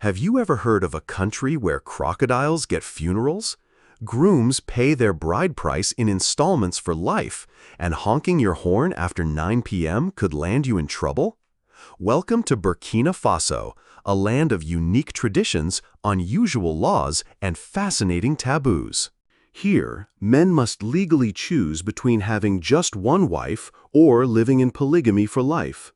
Have you ever heard of a country where crocodiles get funerals? Grooms pay their bride price in installments for life, and honking your horn after 9 p.m. could land you in trouble? Welcome to Burkina Faso, a land of unique traditions, unusual laws, and fascinating taboos. Here, men must legally choose between having just one wife or living in polygamy for life.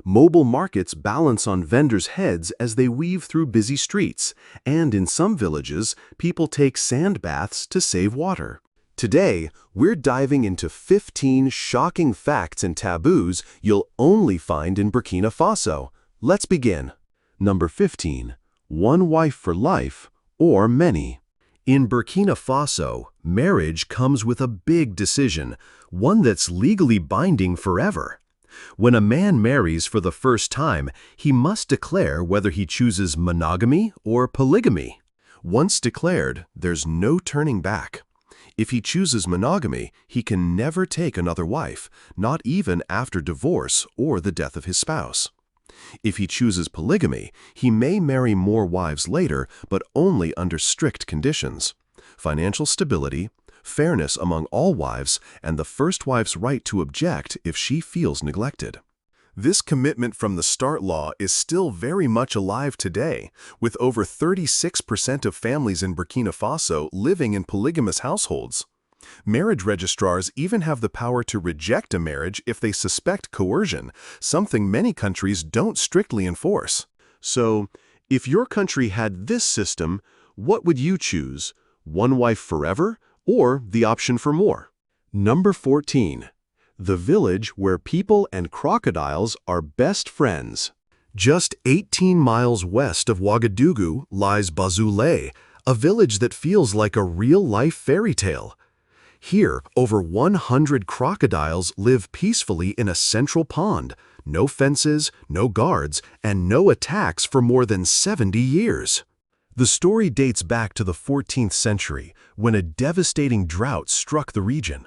Mobile markets balance on vendors' heads as they weave through busy streets, and in some villages, people take sand baths to save water. Today, we're diving into 15 shocking facts and taboos you'll only find in Burkina Faso. Let's begin. Number 15. One wife for life or many. In Burkina Faso, marriage comes with a big decision, one that's legally binding forever. When a man marries for the first time, he must declare whether he chooses monogamy or polygamy. Once declared, there's no turning back. If he chooses monogamy, he can never take another wife, not even after divorce or the death of his spouse. If he chooses polygamy, he may marry more wives later, but only under strict conditions: financial stability, fairness among all wives, and the first wife's right to object if she feels neglected. This commitment from the start law is still very much alive today, with over 36% of families in Burkina Faso living in polygamous households. Marriage registrars even have the power to reject a marriage if they suspect coercion, something many countries don't strictly enforce. So, if your country had this system, what would you choose? One wife forever, or the option for more? Number 14. The village where people and crocodiles are best friends. Just 18 miles west of Ouagadougou lies Bazoulé, a village that feels like a real-life fairy tale. Here, over 100 crocodiles live peacefully in a central pond, no fences, no guards, and no attacks for more than 70 years. The story dates back to the 14th century, when a devastating drought struck the region.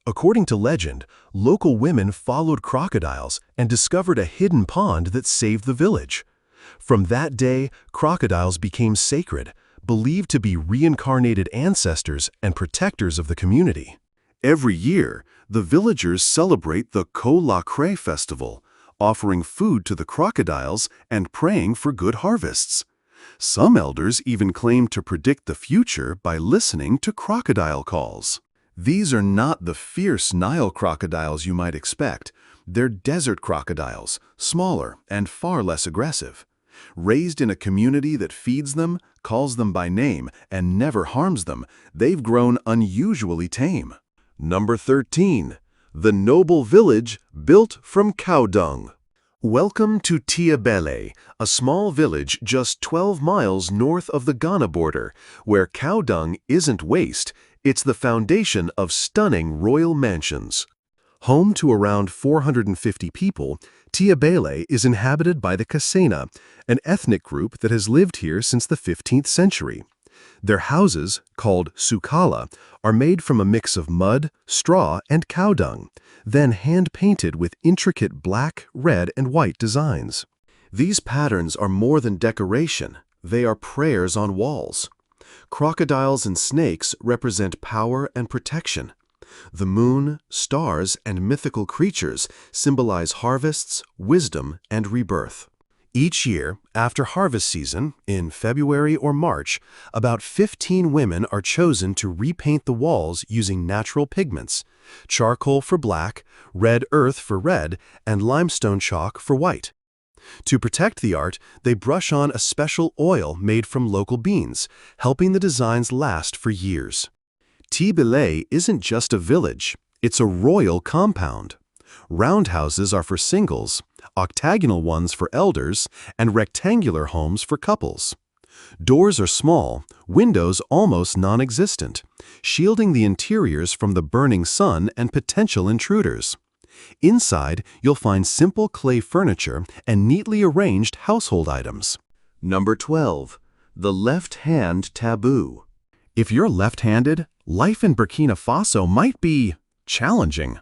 According to legend, local women followed crocodiles and discovered a hidden pond that saved the village. From that day, crocodiles became sacred, believed to be reincarnated ancestors and protectors of the community. Every year, the villagers celebrate the Ko-La-Kre festival, offering food to the crocodiles and praying for good harvests. Some elders even claim to predict the future by listening to crocodile calls. These are not the fierce Nile crocodiles you might expect. They're desert crocodiles, smaller and far less aggressive. Raised in a community that feeds them, calls them by name, and never harms them, they've grown unusually tame. Number 13. The noble village built from cow dung. Welcome to Tiabele, a small village just 12 miles north of the Ghana border, where cow dung isn't waste, it's the foundation of stunning royal mansions. Home to around 450 people, Tiabele is inhabited by the Kasena, an ethnic group that has lived here since the 15th century. Their houses, called sukala, are made from a mix of mud, straw, and cow dung, then hand-painted with intricate black, red, and white designs. These patterns are more than decoration, they are prayers on walls. Crocodiles and snakes represent power and protection. The moon, stars, and mythical creatures symbolize harvests, wisdom, and rebirth. Each year, after harvest season, in February or March, about 15 women are chosen to repaint the walls using natural pigments: charcoal for black, red earth for red, and limestone chalk for white. To protect the art, they brush on a special oil made from local beans, helping the designs last for years. Tiabele isn't just a village, it's a royal compound. Roundhouses are for singles, octagonal ones for elders, and rectangular homes for couples. Doors are small, windows almost non-existent, shielding the interiors from the burning sun and potential intruders. Inside, you'll find simple clay furniture and neatly arranged household items. Number 12. The left hand taboo. If you're left-handed, life in Burkina Faso might be challenging.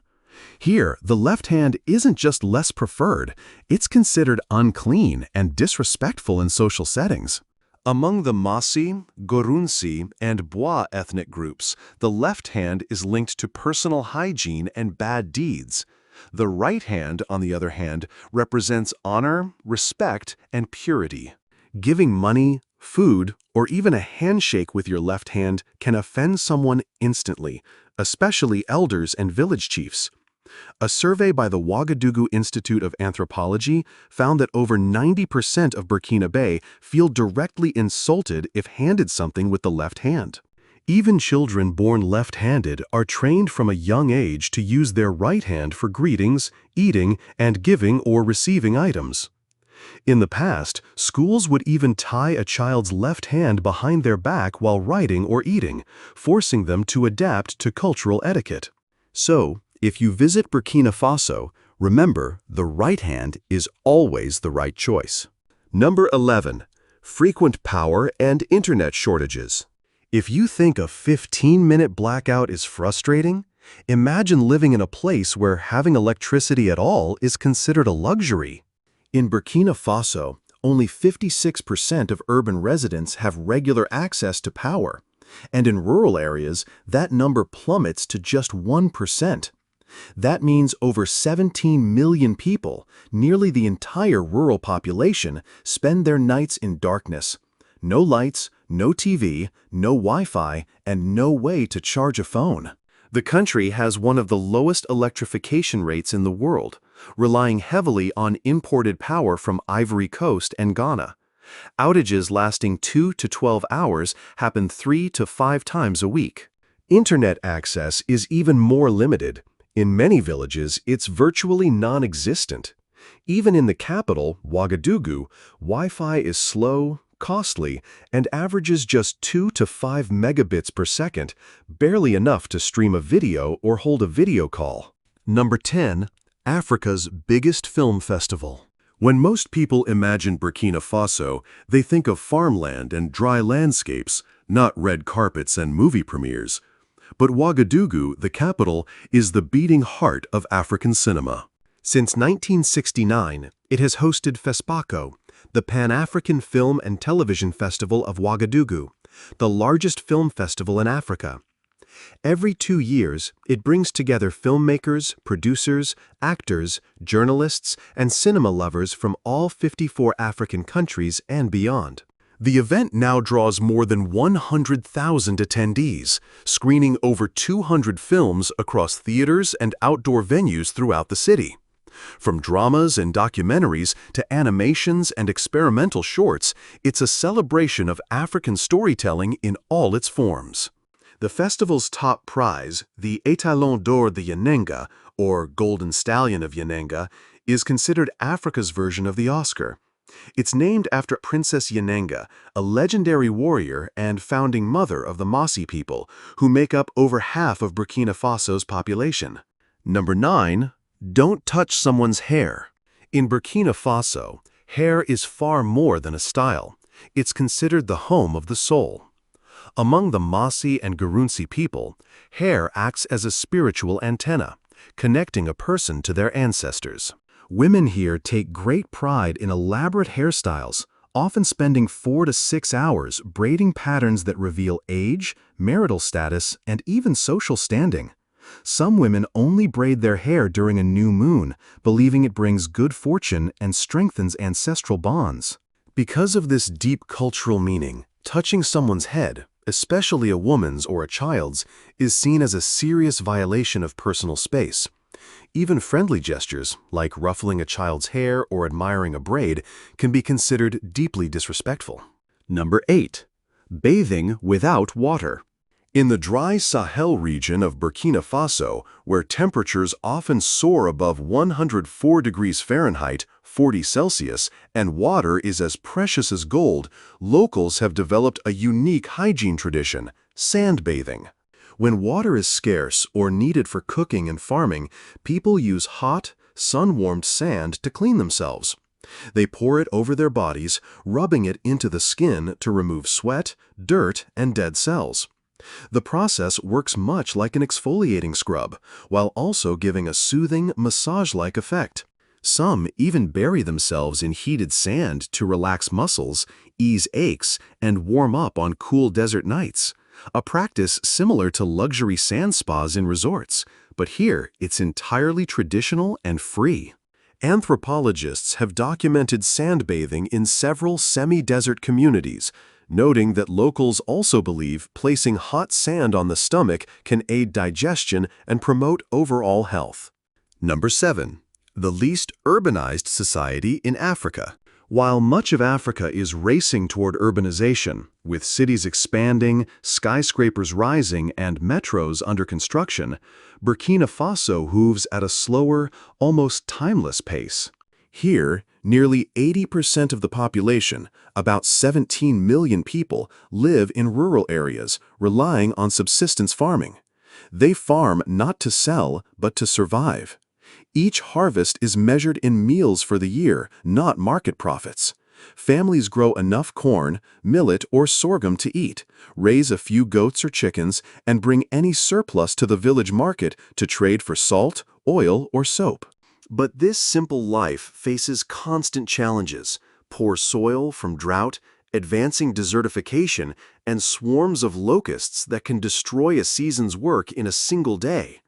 Here, the left hand isn't just less preferred, it's considered unclean and disrespectful in social settings. Among the Masi, Gorunsi, and Bwa ethnic groups, the left hand is linked to personal hygiene and bad deeds. The right hand, on the other hand, represents honor, respect, and purity. Giving money, food, or even a handshake with your left hand can offend someone instantly, especially elders and village chiefs. A survey by the Ouagadougou Institute of Anthropology found that over 90% of Burkina feel directly insulted if handed something with the left hand. Even children born left-handed are trained from a young age to use their right hand for greetings, eating, and giving or receiving items. In the past, schools would even tie a child's left hand behind their back while writing or eating, forcing them to adapt to cultural etiquette. So, if you visit Burkina Faso, remember the right hand is always the right choice. Number 11. Frequent power and internet shortages. If you think a 15-minute blackout is frustrating, imagine living in a place where having electricity at all is considered a luxury. In Burkina Faso, only 56% of urban residents have regular access to power, and in rural areas, that number plummets to just 1%. That means over 17 million people, nearly the entire rural population, spend their nights in darkness. No lights, no TV, no Wi-Fi, and no way to charge a phone. The country has one of the lowest electrification rates in the world, relying heavily on imported power from Ivory Coast and Ghana. Outages lasting 2 to 12 hours happen 3 to 5 times a week. Internet access is even more limited. In many villages, it's virtually non-existent. Even in the capital, Ouagadougou, Wi-Fi is slow, costly, and averages just 2 to 5 megabits per second, barely enough to stream a video or hold a video call. Number 10. Africa's biggest film festival. When most people imagine Burkina Faso, they think of farmland and dry landscapes, not red carpets and movie premieres. But Ouagadougou, the capital, is the beating heart of African cinema. Since 1969, it has hosted FESPACO, the Pan-African Film and Television Festival of Ouagadougou, the largest film festival in Africa. Every 2 years, it brings together filmmakers, producers, actors, journalists, and cinema lovers from all 54 African countries and beyond. The event now draws more than 100,000 attendees, screening over 200 films across theaters and outdoor venues throughout the city. From dramas and documentaries to animations and experimental shorts, it's a celebration of African storytelling in all its forms. The festival's top prize, the Étalon d'Or de Yanenga, or Golden Stallion of Yanenga, is considered Africa's version of the Oscar. It's named after Princess Yanenga, a legendary warrior and founding mother of the Masi people, who make up over half of Burkina Faso's population. Number 9. Don't touch someone's hair. In Burkina Faso, hair is far more than a style. It's considered the home of the soul. Among the Masi and Gorunsi people, hair acts as a spiritual antenna, connecting a person to their ancestors. Women here take great pride in elaborate hairstyles, often spending 4 to 6 hours braiding patterns that reveal age, marital status, and even social standing. Some women only braid their hair during a new moon, believing it brings good fortune and strengthens ancestral bonds. Because of this deep cultural meaning, touching someone's head, especially a woman's or a child's, is seen as a serious violation of personal space. Even friendly gestures, like ruffling a child's hair or admiring a braid, can be considered deeply disrespectful. Number 8. Bathing without water. In the dry Sahel region of Burkina Faso, where temperatures often soar above 104 degrees Fahrenheit, 40 Celsius, and water is as precious as gold, locals have developed a unique hygiene tradition, sand bathing. When water is scarce or needed for cooking and farming, people use hot, sun-warmed sand to clean themselves. They pour it over their bodies, rubbing it into the skin to remove sweat, dirt, and dead cells. The process works much like an exfoliating scrub, while also giving a soothing, massage-like effect. Some even bury themselves in heated sand to relax muscles, ease aches, and warm up on cool desert nights. A practice similar to luxury sand spas in resorts, but here it's entirely traditional and free. Anthropologists have documented sandbathing in several semi-desert communities, noting that locals also believe placing hot sand on the stomach can aid digestion and promote overall health. Number 7. The least urbanized society in Africa. While much of Africa is racing toward urbanization, with cities expanding, skyscrapers rising, and metros under construction, Burkina Faso moves at a slower, almost timeless pace. Here, nearly 80% of the population, about 17 million people, live in rural areas, relying on subsistence farming. They farm not to sell, but to survive. Each harvest is measured in meals for the year, not market profits. Families grow enough corn, millet, or sorghum to eat, raise a few goats or chickens, and bring any surplus to the village market to trade for salt, oil, or soap. But this simple life faces constant challenges: poor soil from drought, advancing desertification, and swarms of locusts that can destroy a season's work in a single day.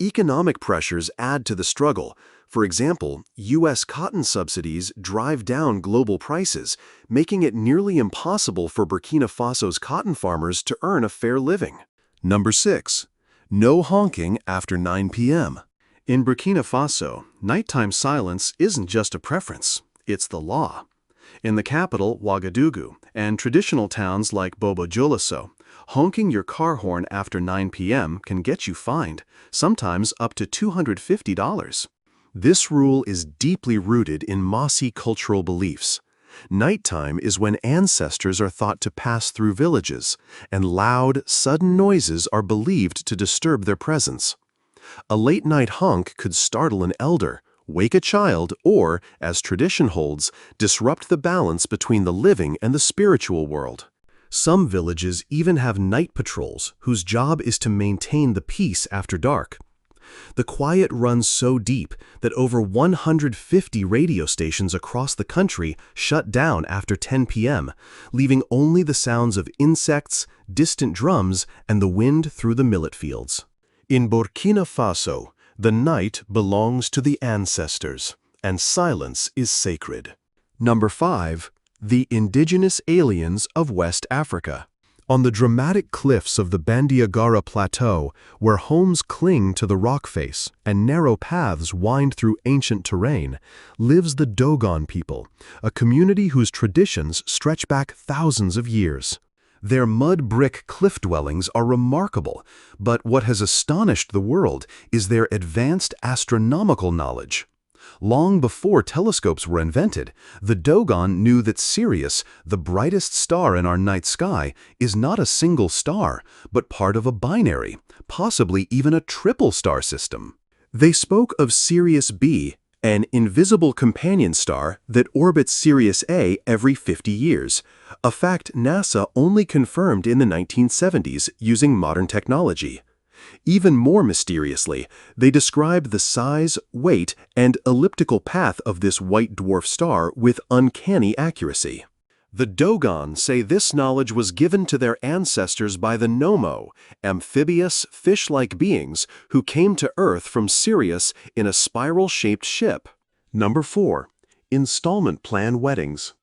Economic pressures add to the struggle. For example, U.S. cotton subsidies drive down global prices, making it nearly impossible for Burkina Faso's cotton farmers to earn a fair living. Number 6. No honking after 9 p.m. In Burkina Faso, nighttime silence isn't just a preference, it's the law. In the capital, Ouagadougou, and traditional towns like Bobo-Dioulasso, honking your car horn after 9 p.m. can get you fined, sometimes up to $250. This rule is deeply rooted in Mossi cultural beliefs. Nighttime is when ancestors are thought to pass through villages, and loud, sudden noises are believed to disturb their presence. A late-night honk could startle an elder, wake a child, or, as tradition holds, disrupt the balance between the living and the spiritual world. Some villages even have night patrols whose job is to maintain the peace after dark. The quiet runs so deep that over 150 radio stations across the country shut down after 10 p.m., leaving only the sounds of insects, distant drums, and the wind through the millet fields. In Burkina Faso, the night belongs to the ancestors, and silence is sacred. Number 5. The indigenous aliens of West Africa. On the dramatic cliffs of the Bandiagara Plateau, where homes cling to the rock face and narrow paths wind through ancient terrain, lives the Dogon people, a community whose traditions stretch back thousands of years. Their mud brick cliff dwellings are remarkable, but what has astonished the world is their advanced astronomical knowledge. Long before telescopes were invented, the Dogon knew that Sirius, the brightest star in our night sky, is not a single star, but part of a binary, possibly even a triple star system. They spoke of Sirius B, an invisible companion star that orbits Sirius A every 50 years, a fact NASA only confirmed in the 1970s using modern technology. Even more mysteriously, they describe the size, weight, and elliptical path of this white dwarf star with uncanny accuracy. The Dogon say this knowledge was given to their ancestors by the Nomo, amphibious, fish-like beings who came to Earth from Sirius in a spiral-shaped ship. Number 4. Installment plan weddings.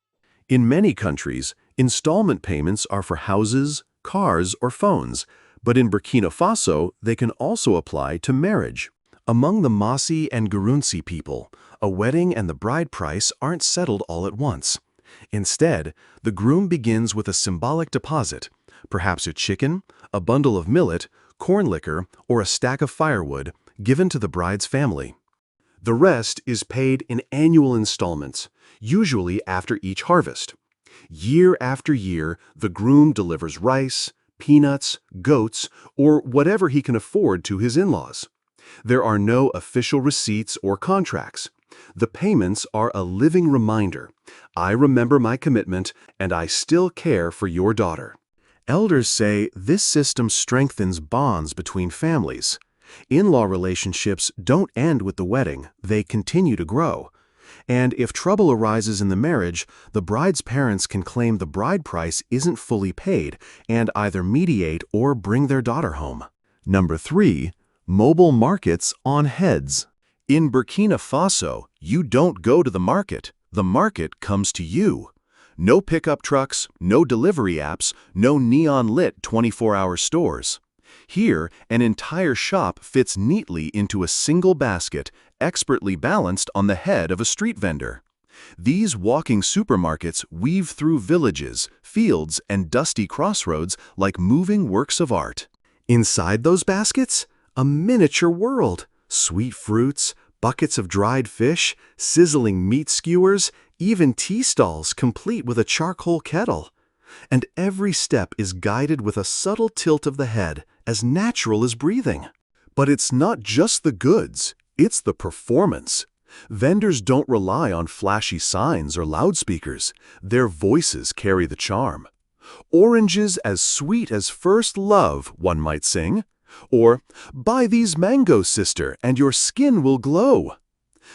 In many countries, installment payments are for houses, cars, or phones, but in Burkina Faso, they can also apply to marriage. Among the Mossi and Gurunsi people, a wedding and the bride price aren't settled all at once. Instead, the groom begins with a symbolic deposit, perhaps a chicken, a bundle of millet, corn liquor, or a stack of firewood, given to the bride's family. The rest is paid in annual installments, usually after each harvest. Year after year, the groom delivers rice, peanuts, goats, or whatever he can afford to his in-laws. There are no official receipts or contracts. The payments are a living reminder. I remember my commitment, and I still care for your daughter. Elders say this system strengthens bonds between families. In-law relationships don't end with the wedding, they continue to grow. And if trouble arises in the marriage, the bride's parents can claim the bride price isn't fully paid and either mediate or bring their daughter home. Number 3. Mobile markets on heads. In Burkina Faso, you don't go to the market comes to you. No pickup trucks, no delivery apps, no neon-lit 24-hour stores. Here, an entire shop fits neatly into a single basket, expertly balanced on the head of a street vendor. These walking supermarkets weave through villages, fields, and dusty crossroads like moving works of art. Inside those baskets, a miniature world. Sweet fruits, buckets of dried fish, sizzling meat skewers, even tea stalls complete with a charcoal kettle. And every step is guided with a subtle tilt of the head, as natural as breathing. But it's not just the goods, it's the performance. Vendors don't rely on flashy signs or loudspeakers. Their voices carry the charm. Oranges as sweet as first love, one might sing. Or, buy these mangoes, sister, and your skin will glow.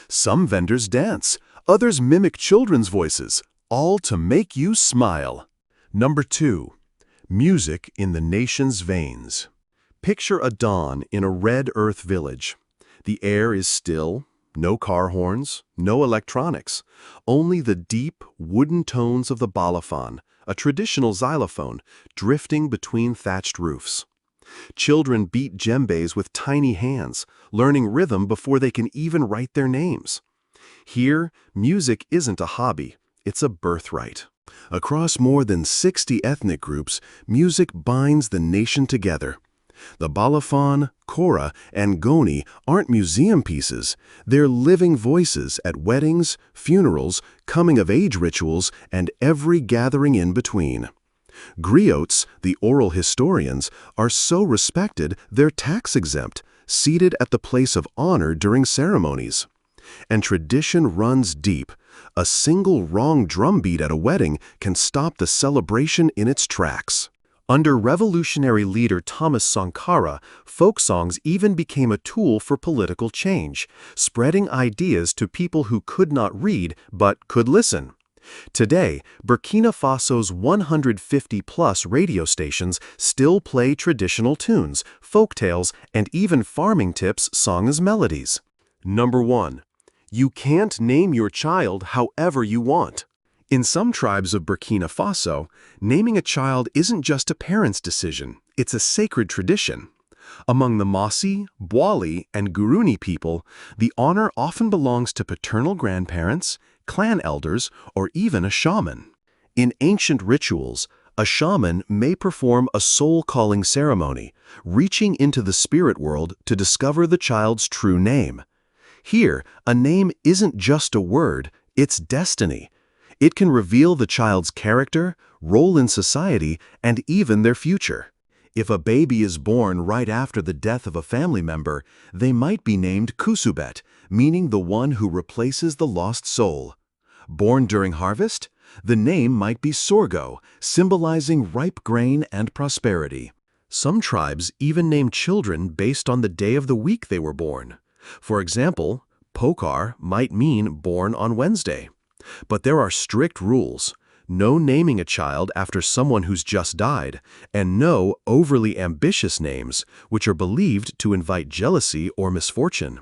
Some vendors dance, others mimic children's voices, all to make you smile. Number 2. Music in the nation's veins. Picture a dawn in a red earth village. The air is still, no car horns, no electronics, only the deep, wooden tones of the balafon, a traditional xylophone, drifting between thatched roofs. Children beat djembes with tiny hands, learning rhythm before they can even write their names. Here, music isn't a hobby, it's a birthright. Across more than 60 ethnic groups, music binds the nation together. The balafon, kora, and goni aren't museum pieces, they're living voices at weddings, funerals, coming-of-age rituals, and every gathering in between. Griots, the oral historians, are so respected they're tax-exempt, seated at the place of honor during ceremonies. And tradition runs deep. A single wrong drum beat at a wedding can stop the celebration in its tracks. Under revolutionary leader Thomas Sankara, folk songs even became a tool for political change, spreading ideas to people who could not read but could listen. Today, Burkina Faso's 150-plus radio stations still play traditional tunes, folktales, and even farming tips sung as melodies. Number 1. You can't name your child however you want. In some tribes of Burkina Faso, naming a child isn't just a parent's decision, it's a sacred tradition. Among the Mossi, Bwali, and Guruni people, the honor often belongs to paternal grandparents, clan elders, or even a shaman. In ancient rituals, a shaman may perform a soul-calling ceremony, reaching into the spirit world to discover the child's true name. Here, a name isn't just a word, it's destiny. It can reveal the child's character, role in society, and even their future. If a baby is born right after the death of a family member, they might be named Kusubet, meaning the one who replaces the lost soul. Born during harvest, the name might be Sorgo, symbolizing ripe grain and prosperity. Some tribes even name children based on the day of the week they were born. For example, Pokar might mean born on Wednesday. But there are strict rules. No naming a child after someone who's just died, and no overly ambitious names, which are believed to invite jealousy or misfortune.